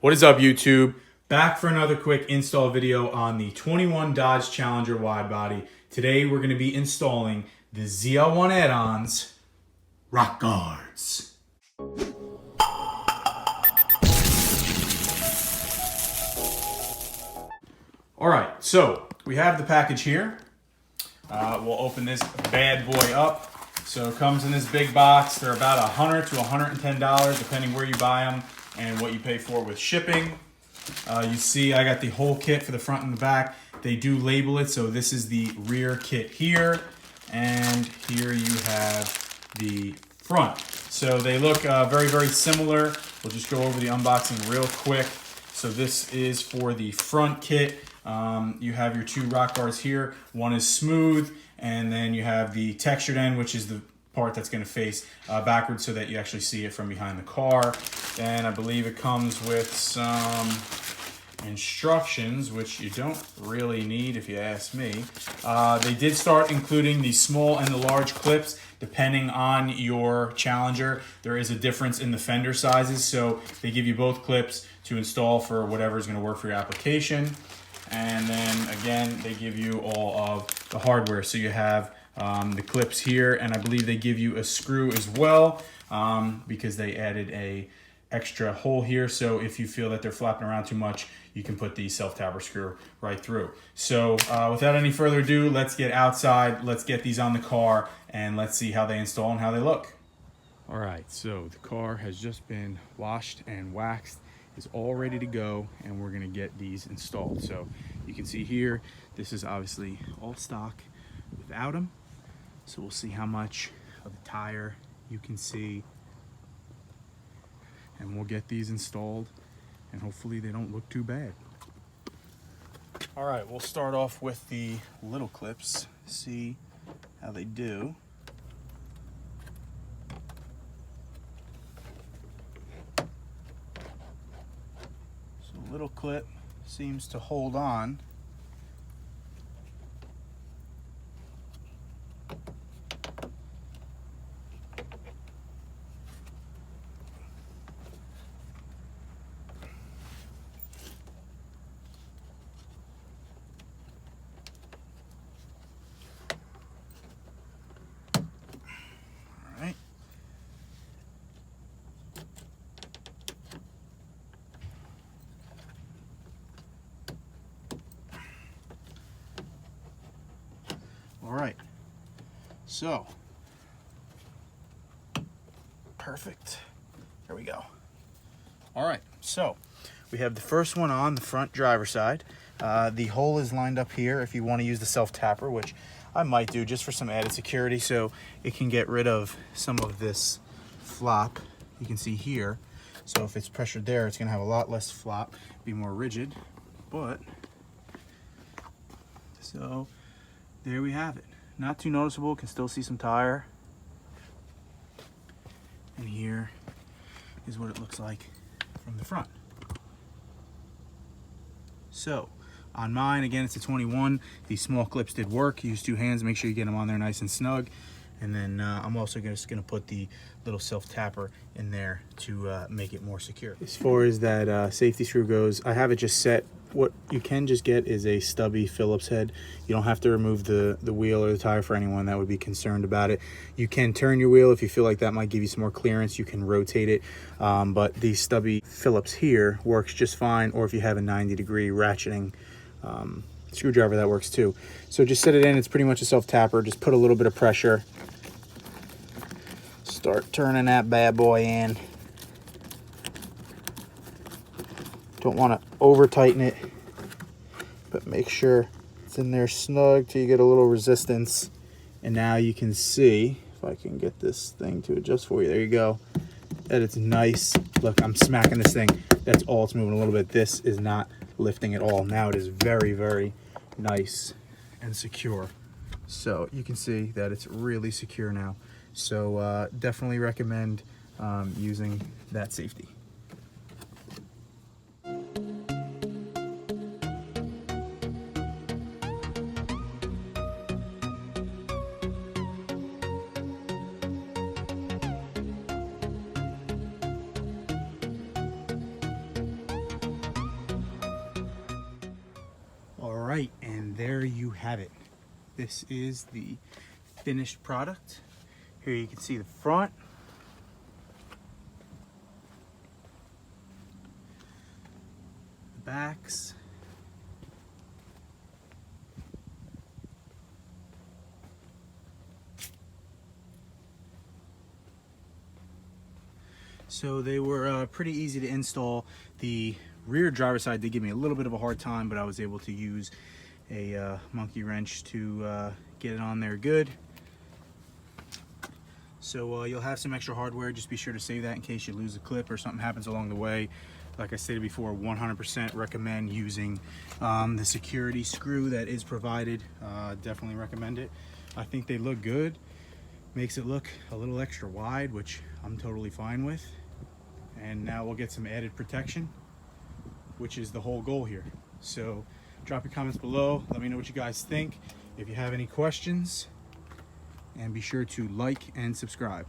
What is up, YouTube? Back for another quick install video on the 21 Dodge Challenger Widebody. Today we're going to be installing the ZL1 Addons rock guards. Alright, so we have the package here. We'll open this bad boy up. So it comes in this big box. They're about $100 to $110 depending where you buy them and what you pay for with shipping. You see I got the whole kit for the front and the back. They do label it, so this is the rear kit here, and here you have the front. So they look very, very similar. We'll just go over the unboxing real quick. So this is for the front kit. You have your two rock guards here. One is smooth, and then you have the textured end, which is the part that's going to face backwards so that you actually see it from behind the car. Then I believe it comes with some instructions, which you don't really need if you ask me. They did start including the small and the large clips depending on your Challenger. There is a difference in the fender sizes, so they give you both clips to install for whatever is going to work for your application. And then again, they give you all of the hardware. So you have the clips here, and I believe they give you a screw as well because they added a extra hole here. So if you feel that they're flapping around too much, you can put the self-tapper screw right through. So without any further ado, let's get outside, let's get these on the car, and let's see how they install and how they look. All right, so the car has just been washed and waxed. Is all ready to go, and we're gonna get these installed. So you can see here, this is obviously all stock without them. So we'll see how much of the tire you can see, and we'll get these installed, and hopefully they don't look too bad. All right, we'll start off with the little clips, see how they do. Little clip seems to hold on. All right. All right, so perfect. There we go. All right, so we have the first one on the front driver's side. The hole is lined up here if you want to use the self-tapper, which I might do just for some added security, so it can get rid of some of this flop you can see here. So if it's pressured there, it's going to have a lot less flop, be more rigid. But so there we have it. Not too noticeable, can still see some tire. And here is what it looks like from the front. So on mine, again, it's a 21. These small clips did work. Use two hands, make sure you get them on there nice and snug. And then I'm also just gonna put the little self-tapper in there to make it more secure. As far as that safety screw goes, I have it just set. What you can just get is a stubby Phillips head. You don't have to remove the wheel or the tire for anyone that would be concerned about it. You can turn your wheel if you feel like that might give you some more clearance. You can rotate it, but the stubby Phillips here works just fine, or if you have a 90-degree ratcheting screwdriver, that works too. So just set it in. It's pretty much a self-tapper. Just put a little bit of pressure. Start turning that bad boy in. Don't want to over tighten it, but make sure it's in there snug till you get a little resistance. And now you can see, if I can get this thing to adjust for you, there you go, that it's nice. Look, I'm smacking this thing. That's all it's moving a little bit. This is not lifting at all. Now it is very, very nice and secure. So you can see that it's really secure now. So definitely recommend using that safety. right, and there you have it. This is the finished product. Here you can see the front. The backs. So they were pretty easy to install. The rear driver's side did give me a little bit of a hard time, but I was able to use a monkey wrench to get it on there good. So you'll have some extra hardware. Just be sure to save that in case you lose a clip or something happens along the way. Like I stated before, 100% recommend using the security screw that is provided. Definitely recommend it. I think they look good. Makes it look a little extra wide, which I'm totally fine with. And now we'll get some added protection, which is the whole goal here. So drop your comments below. Let me know what you guys think. If you have any questions, and be sure to like and subscribe.